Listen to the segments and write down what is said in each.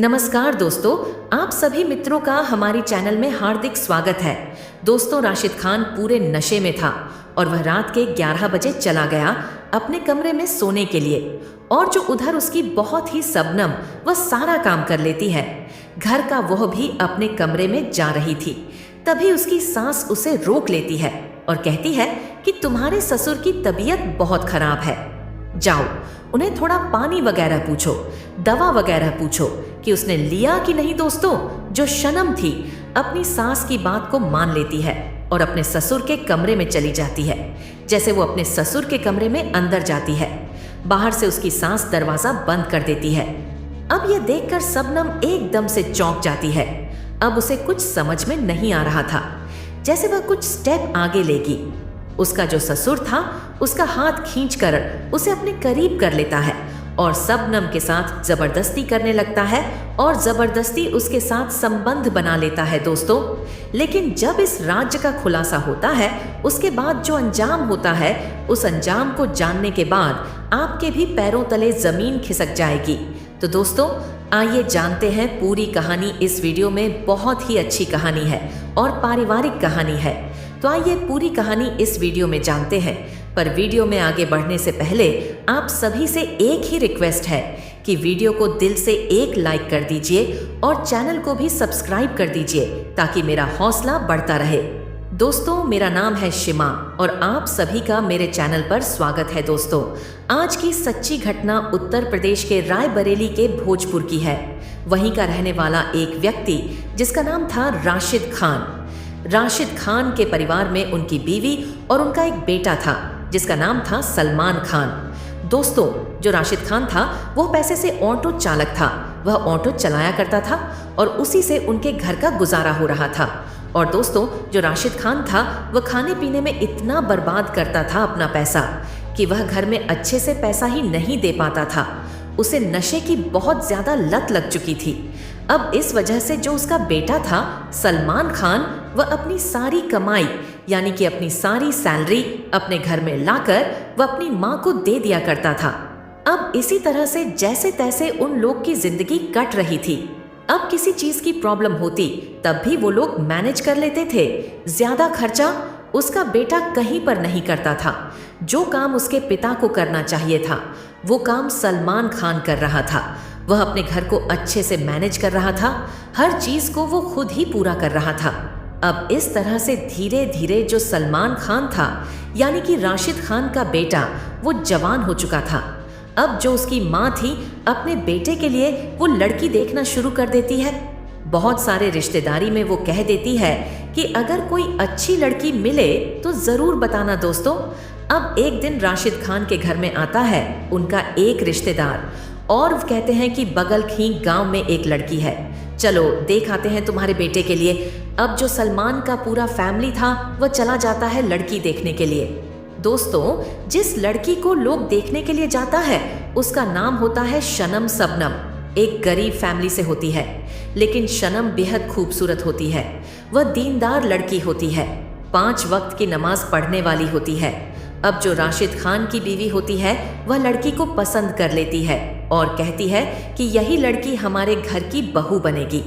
नमस्कार दोस्तों, आप सभी मित्रों का हमारी चैनल में हार्दिक स्वागत है। दोस्तों, राशिद खान पूरे नशे में था और वह रात के 11 बजे चला गया अपने कमरे में सोने के लिए। और जो उधर उसकी बहुत ही शबनम वह सारा काम कर लेती है घर का, वह भी अपने कमरे में जा रही थी। तभी उसकी सास उसे रोक लेती है और कहती है कि तुम्हारे ससुर की तबीयत बहुत खराब है, जाओ उन्हें थोड़ा पानी वगैरह पूछो, दवा वगैरह पूछो कि उसने लिया कि नहीं। दोस्तों, जो शनम थी अपनी सास की बात को मान लेती है और अपने ससुर के कमरे में चली जाती है। जैसे वो अपने ससुर के कमरे में अंदर जाती है, बाहर से उसकी सास दरवाजा बंद कर देती है। अब यह देखकर शबनम एकदम से चौंक जाती है। अब उसे कुछ समझ में नहीं आ रहा था। जैसे वह कुछ स्टेप आगे लेगी, उसका जो ससुर था उसका हाथ खींचकर उसे अपने करीब कर लेता है और शबनम के साथ जबरदस्ती करने लगता है और जबरदस्ती उसके साथ संबंध बना लेता है। दोस्तों, लेकिन जब इस राज्य का खुलासा होता है, उसके बाद जो अंजाम होता है, उस अंजाम को जानने के बाद आपके भी पैरों तले जमीन खिसक जाएगी। तो दोस्तों, आइए जानते हैं पूरी कहानी। इस वीडियो में बहुत ही अच्छी कहानी है और पारिवारिक कहानी है, तो आइए पूरी कहानी इस वीडियो में जानते हैं। पर वीडियो में आगे बढ़ने से पहले आप सभी से एक ही रिक्वेस्ट है कि वीडियो को दिल से एक लाइक कर दीजिए और चैनल को भी सब्सक्राइब कर दीजिए ताकि मेरा हौसला बढ़ता रहे। दोस्तों, मेरा नाम है शिमा और आप सभी का मेरे चैनल पर स्वागत है। दोस्तों, आज की सच्ची घटना उत्तर प्रदेश के रायबरेली के भोजपुर की है। वहीं का रहने वाला एक व्यक्ति जिसका नाम था राशिद खान। राशिद खान के परिवार में उनकी बीवी और उनका एक बेटा था जिसका नाम था सलमान खान। दोस्तों, जो राशिद खान था वो पैसे से ऑटो चालक था। वह ऑटो चलाया करता था और उसी से उनके घर का गुजारा हो रहा था। और दोस्तों, जो राशिद खान था वह खाने पीने में इतना बर्बाद करता था अपना पैसा कि वह घर में अच्छे से पैसा ही नहीं दे पाता था। उसे नशे की बहुत ज्यादा लत लग चुकी थी। अब इस वजह से जो उसका बेटा था सलमान खान, वह अपनी सारी कमाई यानी कि अपनी सारी सैलरी अपने घर में लाकर वह अपनी माँ को दे दिया करता था। अब इसी तरह से जैसे तैसे उन लोग की जिंदगी कट रही थी। अब किसी चीज की प्रॉब्लम होती तब भी वो लोग मैनेज कर लेते थे। ज्यादा खर्चा उसका बेटा कहीं पर नहीं करता था। जो काम उसके पिता को करना चाहिए था वो काम सलमान खान कर रहा था। वह अपने घर को अच्छे से मैनेज कर रहा था, हर चीज को वो खुद ही पूरा कर रहा था। अब इस तरह से धीरे धीरे जो सलमान खान था यानी कि राशिद खान का बेटा, वो जवान हो चुका था। अब जो उसकी माँ थी अपने बेटे के लिए वो लड़की देखना शुरू कर देती है। बहुत सारे रिश्तेदारी में वो कह देती है कि अगर कोई अच्छी लड़की मिले तो जरूर बताना। दोस्तों, अब एक दिन राशिद खान के घर में आता है उनका एक रिश्तेदार और कहते हैं कि बगल ही गांव में एक लड़की है, चलो देख आते हैं तुम्हारे बेटे के लिए। अब जो सलमान का पूरा फैमिली था वह चला जाता है लड़की देखने के लिए। दोस्तों, जिस लड़की को लोग देखने के लिए जाता है उसका नाम होता है शनम शबनम। एक गरीब फैमिली से होती है, लेकिन शनम बेहद खूबसूरत होती है। वह दीनदार लड़की होती है, 5 वक्त की नमाज पढ़ने वाली होती है। अब जो राशिद खान की बीवी होती है वह लड़की को पसंद कर लेती है और कहती है कि यही लड़की हमारे घर की बहू बनेगी।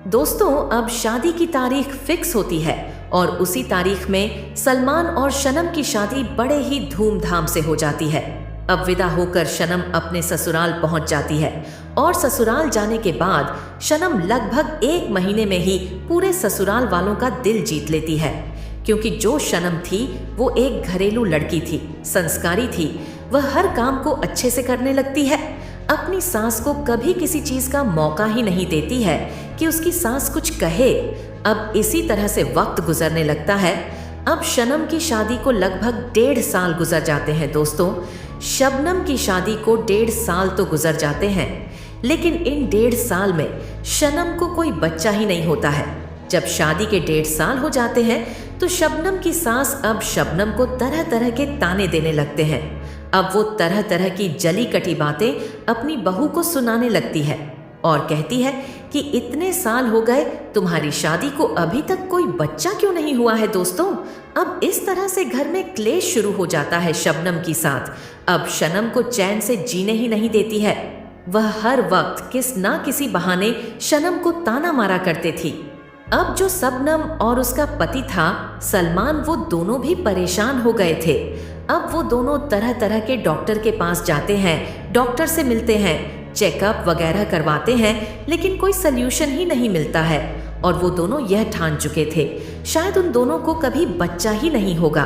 दोस्तों, अब शादी की तारीख फिक्स होती है और उसी तारीख में सलमान और शनम की शादी बड़े ही धूमधाम से हो जाती है। अब विदा होकर शनम अपने ससुराल पहुंच जाती है और ससुराल जाने के बाद शनम लगभग 1 महीने में ही पूरे ससुराल वालों का दिल जीत लेती है। क्योंकि जो शनम थी वो एक घरेलू लड़की थी, संस्कारी थी। वह हर काम को अच्छे से करने लगती है, अपनी सास को कभी किसी चीज का मौका ही नहीं देती है कि उसकी सास कुछ कहे। अब इसी तरह से वक्त गुजरने लगता है। अब शनम की शादी को लगभग 1.5 साल गुजर जाते हैं। दोस्तों, शबनम की शादी को 1.5 साल तो गुजर जाते हैं, लेकिन इन 1.5 साल में शनम को कोई बच्चा ही नहीं होता है। जब शादी के 1.5 साल हो जाते हैं तो शबनम की सास अब शबनम को तरह तरह के ताने देने लगते हैं। अब वो तरह तरह की जली कटी बातें अपनी बहू को सुनाने लगती है और कहती है कि इतने साल हो गए तुम्हारी शादी को, अभी तक कोई बच्चा क्यों नहीं हुआ है। दोस्तों, अब इस तरह से घर में क्लेश शुरू हो जाता है शबनम की साथ। अब शनम को चैन से जीने ही नहीं देती है। वह हर वक्त किस ना किसी बहाने शनम को ताना मारा करते थी। अब जो शबनम और उसका पति था सलमान, वो दोनों भी परेशान हो गए थे। अब वो दोनों तरह तरह के डॉक्टर के पास जाते हैं, डॉक्टर से मिलते हैं, चेकअप वगैरह करवाते हैं, लेकिन कोई सल्यूशन ही नहीं मिलता है। और वो दोनों यह ठान चुके थे शायद उन दोनों को कभी बच्चा ही नहीं होगा।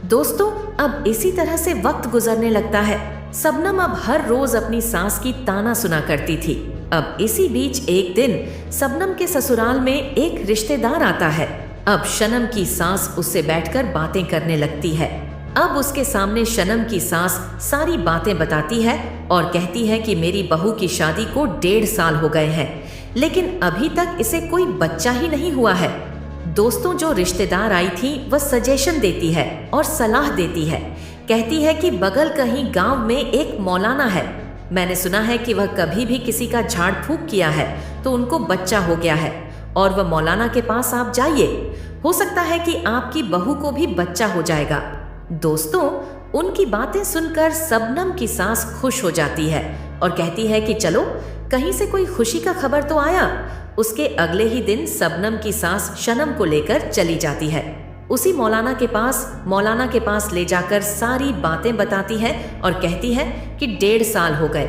दोस्तों, अब इसी तरह से वक्त गुजरने लगता है। शबनम अब हर रोज अपनी सास की ताना सुना करती थी। अब इसी बीच एक दिन शबनम के ससुराल में एक रिश्तेदार आता है। अब शनम की सास उससे बैठकर बातें करने लगती है। अब उसके सामने शनम की सास सारी बातें बताती है और कहती है कि मेरी बहू की शादी को 1.5 साल हो गए हैं, लेकिन अभी तक इसे कोई बच्चा ही नहीं हुआ है। दोस्तों, जो रिश्तेदार आई थी वह सजेशन देती है और सलाह देती है। कहती है कि बगल कहीं गांव में एक मौलाना है, मैंने सुना है कि वह कभी भी किसी का झाड़ फूंक किया है तो उनको बच्चा हो गया है, और वह मौलाना के पास आप जाइए, हो सकता है कि आपकी बहू को भी बच्चा हो जाएगा। दोस्तों, उनकी बातें सुनकर शबनम की सास खुश हो जाती है और कहती है कि चलो कहीं से कोई खुशी का खबर तो आया। उसके अगले ही दिन शबनम की सास शनम को लेकर चली जाती है उसी मौलाना के पास ले जाकर सारी बातें बताती है और कहती है कि 1.5 साल हो गए,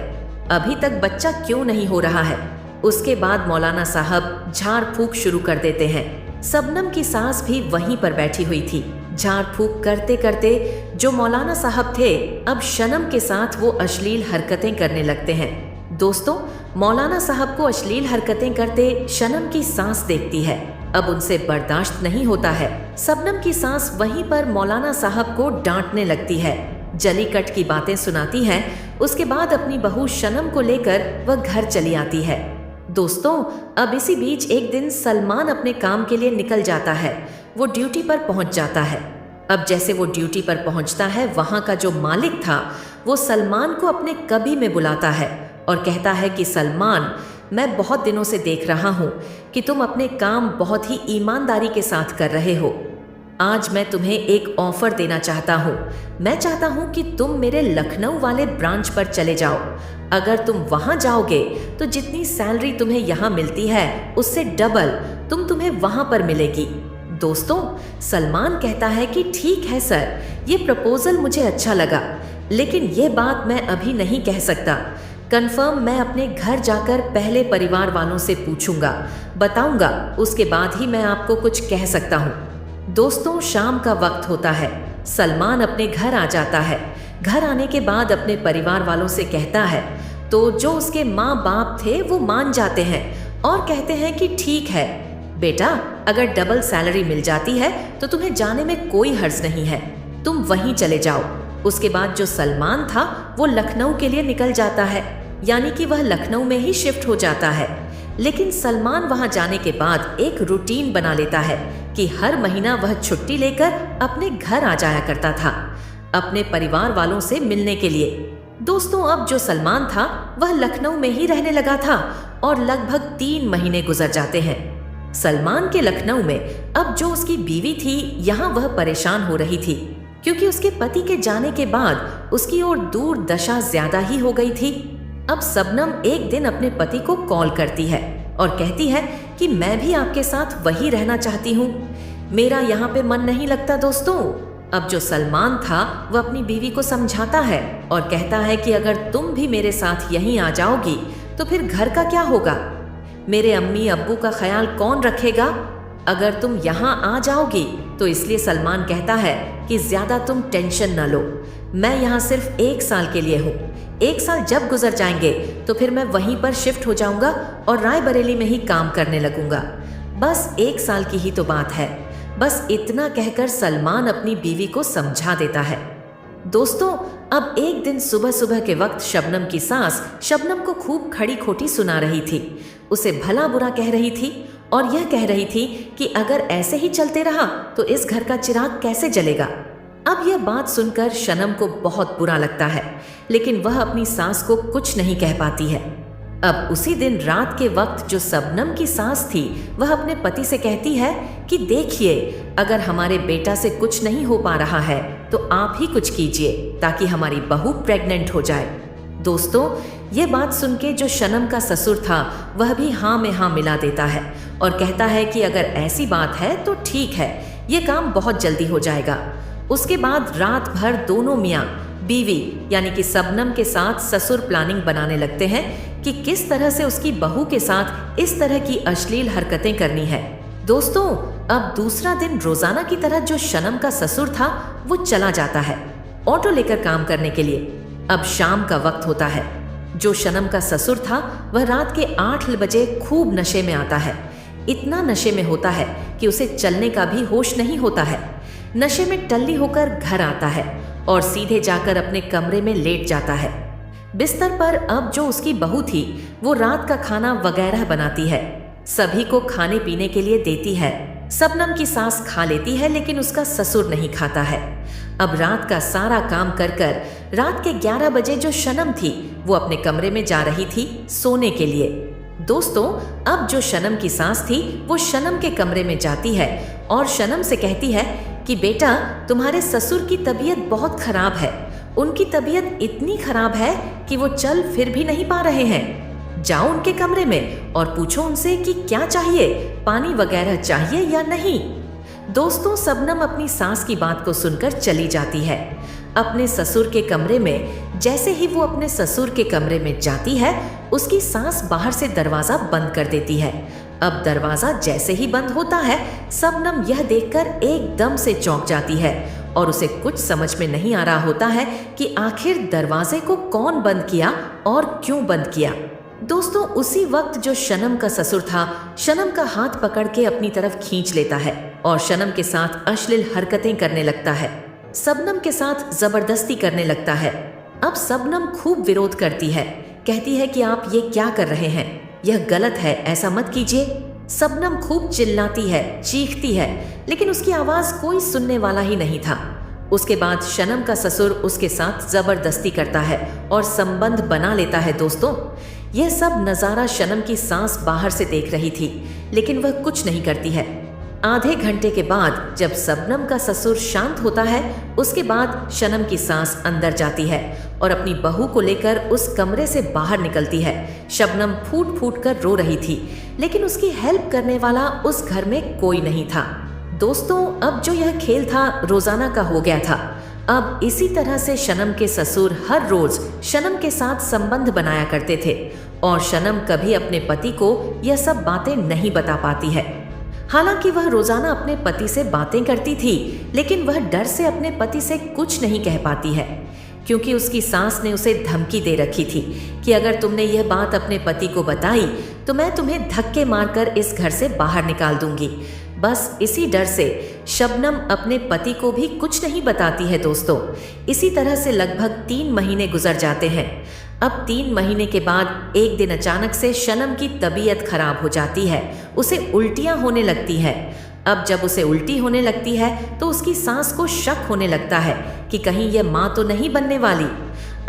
अभी तक बच्चा क्यों नहीं हो रहा है। उसके बाद मौलाना साहब झाड़ फूंक शुरू कर देते हैं। शबनम की सास भी वहीं पर बैठी हुई थी। झाड़ फूंक करते करते जो मौलाना साहब थे अब शनम के साथ वो अश्लील हरकतें करने लगते हैं। दोस्तों, मौलाना साहब को अश्लील हरकतें करते शनम की सास देखती है। अब उनसे बर्दाश्त नहीं होता है। शबनम की सास वहीं पर मौलाना साहब को डांटने लगती है, जली कट की बातें सुनाती है। उसके बाद अपनी बहू शनम को लेकर वह घर चली आती है। दोस्तों, अब इसी बीच एक दिन सलमान अपने काम के लिए निकल जाता है। वो ड्यूटी पर पहुंच जाता है। अब जैसे वो ड्यूटी पर पहुंचता है, वहां का जो मालिक था वो सलमान को अपने कबी में बुलाता है और कहता है कि सलमान, मैं बहुत दिनों से देख रहा हूँ कि तुम अपने काम बहुत ही ईमानदारी के साथ कर रहे हो। आज मैं तुम्हें एक ऑफर देना चाहता हूँ। मैं चाहता हूँ कि तुम मेरे लखनऊ वाले ब्रांच पर चले जाओ। अगर तुम वहाँ जाओगे तो जितनी सैलरी तुम्हें यहाँ मिलती है उससे डबल तुम्हें वहाँ पर मिलेगी। दोस्तों, सलमान कहता है कि ठीक है सर, ये प्रपोजल मुझे अच्छा लगा, लेकिन ये बात मैं अभी नहीं कह सकता। कंफर्म मैं अपने घर जाकर पहले परिवार वालों से पूछूंगा, बताऊंगा, उसके बाद ही मैं आपको कुछ कह सकता हूँ। दोस्तों, शाम का वक्त होता है। सलमान अपने घर आ जाता है। घर आने के बाद अपने परिवार वालों से कहता है तो जो उसके माँ बाप थे वो मान जाते हैं और कहते हैं कि ठीक है बेटा, अगर डबल सैलरी मिल जाती है तो तुम्हें जाने में कोई हर्ज नहीं है, तुम वहीं चले जाओ। उसके बाद जो सलमान था वो लखनऊ के लिए निकल जाता है, यानी कि वह लखनऊ में ही शिफ्ट हो जाता है। लेकिन सलमान वहां जाने के बाद एक रूटीन बना लेता है कि हर महीना वह छुट्टी लेकर अपने घर आ जाया करता था अपने परिवार वालों से मिलने के लिए। दोस्तों, अब जो सलमान था वह लखनऊ में ही रहने लगा था और लगभग 3 महीने गुजर जाते हैं। सलमान के लखनऊ में अब जो उसकी बीवी थी, यहाँ वह परेशान हो रही थी क्योंकि उसके पति के जाने के बाद उसकी ओर दूर दशा ज्यादा ही हो गई थी। अब शबनम एक दिन अपने पति को कॉल करती है और कहती है कि मैं भी आपके साथ वही रहना चाहती हूँ, मेरा यहाँ पे मन नहीं लगता। दोस्तों, अब जो सलमान था वह अपनी बीवी को समझाता है और कहता है कि अगर तुम भी मेरे साथ यहीं आ जाओगी तो फिर घर का क्या होगा, मेरे अम्मी अब्बू का ख्याल कौन रखेगा अगर तुम यहाँ आ जाओगी। तो इसलिए सलमान कहता है कि ज्यादा तुम टेंशन न लो, मैं यहाँ सिर्फ 1 साल के लिए हूँ। 1 साल जब गुजर जाएंगे तो फिर मैं वहीं पर शिफ्ट हो जाऊंगा और रायबरेली में ही काम करने लगूंगा। बस 1 साल की ही तो बात है। बस इतना कहकर सलमान अपनी बीवी को समझा देता है। दोस्तों, अब एक दिन सुबह सुबह के वक्त शबनम की सास शबनम को खूब खड़ी खोटी सुना रही थी, उसे भला बुरा कह रही थी और यह कह रही थी कि अगर ऐसे ही चलते रहा तो इस घर का चिराग कैसे जलेगा। अब यह बात सुनकर शनम को बहुत बुरा लगता है, लेकिन वह अपनी सास को कुछ नहीं कह पाती है। अब उसी दिन रात के वक्त जो शबनम की सास थी वह अपने पति से कहती है कि देखिए, अगर हमारे बेटा से कुछ नहीं हो पा रहा है तो आप ही कुछ कीजिए ताकि हमारी बहू प्रेग्नेंट हो जाए। दोस्तों, ये बात सुन के जो शनम का ससुर था वह भी हाँ में हाँ मिला देता है और कहता है कि अगर ऐसी बात है तो ठीक है, ये काम बहुत जल्दी हो जाएगा। उसके बाद रात भर दोनों मियाँ बीवी यानी कि शबनम के साथ ससुर प्लानिंग बनाने लगते हैं कि किस तरह से उसकी बहू के साथ इस तरह की अश्लील हरकतें करनी है। दोस्तों, अब दूसरा दिन रोजाना की तरह जो शनम का ससुर था वो चला जाता है ऑटो लेकर काम करने के लिए। अब शाम का वक्त होता है। जो शनम का ससुर था वह रात के 8 बजे खूब नशे में आता है। इतना नशे में होता है कि उसे चलने का भी होश नहीं होता है। नशे में टल्ली होकर घर आता है और सीधे जाकर अपने कमरे में लेट जाता है। बिस्तर पर अब जो उसकी बहू थी वो रात का खाना वगैरह बनाती है, सभी को खाने पीने के लिए देती है। शबनम की सास खा लेती है लेकिन उसका ससुर नहीं खाता है। अब रात का सारा काम कर कर रात के 11 बजे जो शनम थी वो अपने कमरे में जा रही थी सोने के लिए। दोस्तों, अब जो शनम की सास थी वो शनम के कमरे में जाती है और शनम से कहती है कि बेटा, तुम्हारे ससुर की तबीयत बहुत खराब है। उनकी तबीयत इतनी खराब है कि वो चल फिर भी नहीं पा रहे हैं। जाओ उनके कमरे में और पूछो उनसे कि क्या चाहिए, पानी वगैरह चाहिए या नहीं। दोस्तों, शबनम अपनी सास की बात को सुनकर चली जाती है अपने ससुर के कमरे में। जैसे ही वो अपने ससुर के कमरे में जाती है उसकी सास बाहर से दरवाजा बंद कर देती है। अब दरवाजा जैसे ही बंद होता है शबनम यह देखकर एकदम से चौंक जाती है और उसे कुछ समझ में नहीं आ रहा होता है कि आखिर दरवाजे को कौन बंद किया और क्यों बंद किया। दोस्तों, उसी वक्त जो शनम का ससुर था शनम का हाथ पकड़ के अपनी तरफ खींच लेता है और शनम के साथ अश्लील हरकतें करने लगता है। शबनम के साथ जबरदस्ती करने लगता है। अब शबनम खूब विरोध करती है, कहती है कि आप ये क्या कर रहे हैं, यह गलत है, ऐसा मत कीजिए। शबनम खूब चिल्लाती है, चीखती है, लेकिन उसकी आवाज कोई सुनने वाला ही नहीं था। उसके बाद शनम का ससुर उसके साथ जबरदस्ती करता है और संबंध बना लेता है। दोस्तों, यह सब नज़ारा शनम की सास बाहर से देख रही थी लेकिन वह कुछ नहीं करती है। आधे घंटे के बाद जब शबनम का ससुर शांत होता है उसके बाद शनम की सास अंदर जाती है और अपनी बहू को लेकर उस कमरे से बाहर निकलती है। शबनम फूट फूट कर रो रही थी लेकिन उसकी हेल्प करने वाला उस घर में कोई नहीं था। दोस्तों, अब जो यह खेल था रोजाना का हो गया था। अब इसी तरह से शनम के ससुर हर रोज शनम के साथ संबंध बनाया करते थे और शनम कभी अपने पति को यह सब बातें नहीं बता पाती है। हालांकि वह रोजाना अपने पति से बातें करती थी लेकिन वह डर से अपने पति से कुछ नहीं कह पाती है क्योंकि उसकी सास ने उसे धमकी दे रखी थी कि अगर तुमने यह बात अपने पति को बताई तो मैं तुम्हें धक्के मारकर इस घर से बाहर निकाल दूंगी। बस इसी डर से शबनम अपने पति को भी कुछ नहीं बताती है। दोस्तों, इसी तरह से लगभग 3 महीने गुजर जाते हैं। अब 3 महीने के बाद एक दिन अचानक से शनम की तबीयत खराब हो जाती है, उसे उल्टियां होने लगती है। अब जब उसे उल्टी होने लगती है तो उसकी सास को शक होने लगता है कि कहीं यह माँ तो नहीं बनने वाली।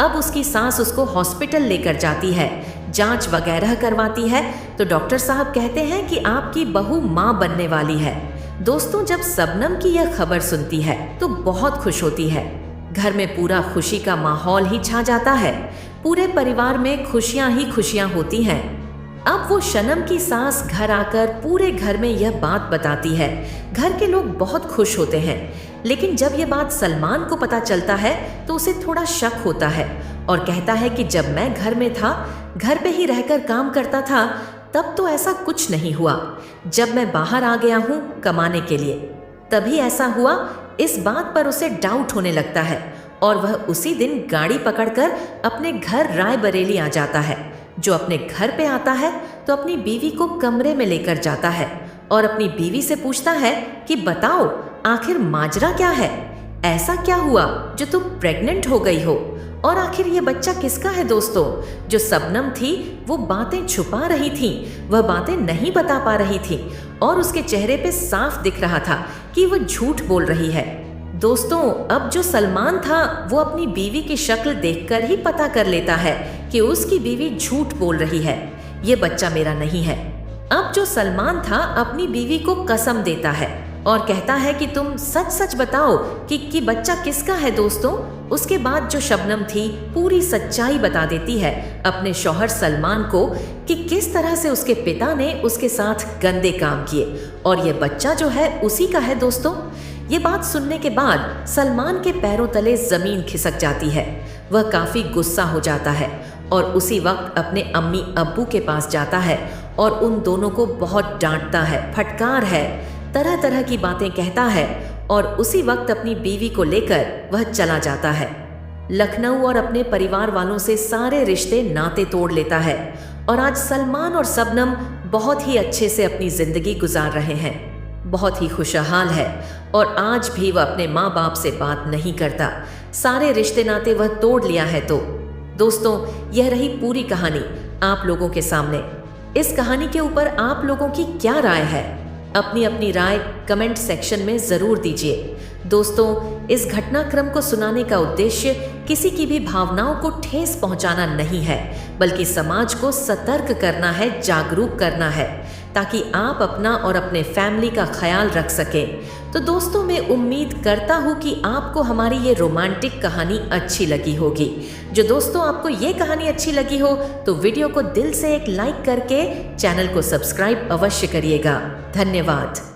अब उसकी सास उसको हॉस्पिटल लेकर जाती है, जांच वगैरह करवाती है तो डॉक्टर साहब कहते हैं कि आपकी बहू माँ बनने वाली है। दोस्तों, जब शबनम की यह खबर सुनती है तो बहुत खुश होती है। घर में पूरा खुशी का माहौल ही छा जाता है, पूरे परिवार में खुशियां ही खुशियां होती हैं। अब वो शनम की सास घर आकर पूरे घर में यह बात बताती है। घर के लोग बहुत खुश होते हैं लेकिन जब यह बात सलमान को पता चलता है तो उसे थोड़ा शक होता है और कहता है कि जब मैं घर में था, घर पे ही रहकर काम करता था, तब तो ऐसा कुछ नहीं हुआ। जब मैं बाहर आ गया हूँ कमाने के लिए तभी ऐसा हुआ। इस बात पर उसे डाउट होने लगता है और वह उसी दिन गाड़ी पकड़कर अपने घर रायबरेली आ जाता है। जो अपने घर पे आता है तो अपनी बीवी को कमरे में लेकर जाता है और अपनी बीवी से पूछता है कि बताओ आखिर माजरा क्या है, ऐसा क्या हुआ जो तुम प्रेग्नेंट हो गई हो और आखिर ये बच्चा किसका है। दोस्तों, जो शबनम थी वो बातें छुपा रही थी, वह बातें नहीं बता पा रही थी और उसके चेहरे पे साफ दिख रहा था कि वह झूठ बोल रही है। दोस्तों, अब जो सलमान था वो अपनी बीवी की शक्ल देखकर ही पता कर लेता है कि उसकी बीवी झूठ बोल रही है, ये बच्चा मेरा नहीं है। अब जो सलमान था अपनी बीवी को कसम देता है और कहता है कि तुम सच सच बताओ कि बच्चा किसका है दोस्तों। उसके बाद जो शबनम थी पूरी सच्चाई बता देती है अपने शौहर सलमान को कि किस तरह से उसके पिता ने उसके साथ गंदे काम किए और ये बच्चा जो है उसी का है दोस्तों। ये बात सुनने के बाद सलमान के पैरों तले जमीन खिसक जाती है। वह काफी गुस्सा हो जाता है और उसी वक्त अपने अम्मी अब्बू के पास जाता है और उन दोनों को बहुत डांटता है, फटकार है, तरह तरह की बातें कहता है और उसी वक्त अपनी बीवी को लेकर वह चला जाता है लखनऊ और अपने परिवार वालों से सारे रिश्ते नाते तोड़ लेता है। और आज सलमान और शबनम बहुत ही अच्छे से अपनी जिंदगी गुजार रहे हैं, बहुत ही खुशहाल है और आज भी वह अपने माँ बाप से बात नहीं करता, सारे रिश्ते नाते वह तोड़ लिया है। तो दोस्तों यह रही पूरी कहानी आप लोगों के सामने। इस कहानी के ऊपर आप लोगों की क्या राय है? अपनी अपनी राय कमेंट सेक्शन में जरूर दीजिए। दोस्तों इस घटनाक्रम को सुनाने का उद्देश्य किसी की भी भावनाओं को ठेस पहुंचाना नहीं है, बल्कि समाज को सतर्क करना है, जागरूक करना है, ताकि आप अपना और अपने फैमिली का ख्याल रख सकें। तो दोस्तों मैं उम्मीद करता हूँ कि आपको हमारी ये रोमांटिक कहानी अच्छी लगी होगी। जो दोस्तों आपको ये कहानी अच्छी लगी हो तो वीडियो को दिल से एक लाइक करके चैनल को सब्सक्राइब अवश्य करिएगा। धन्यवाद।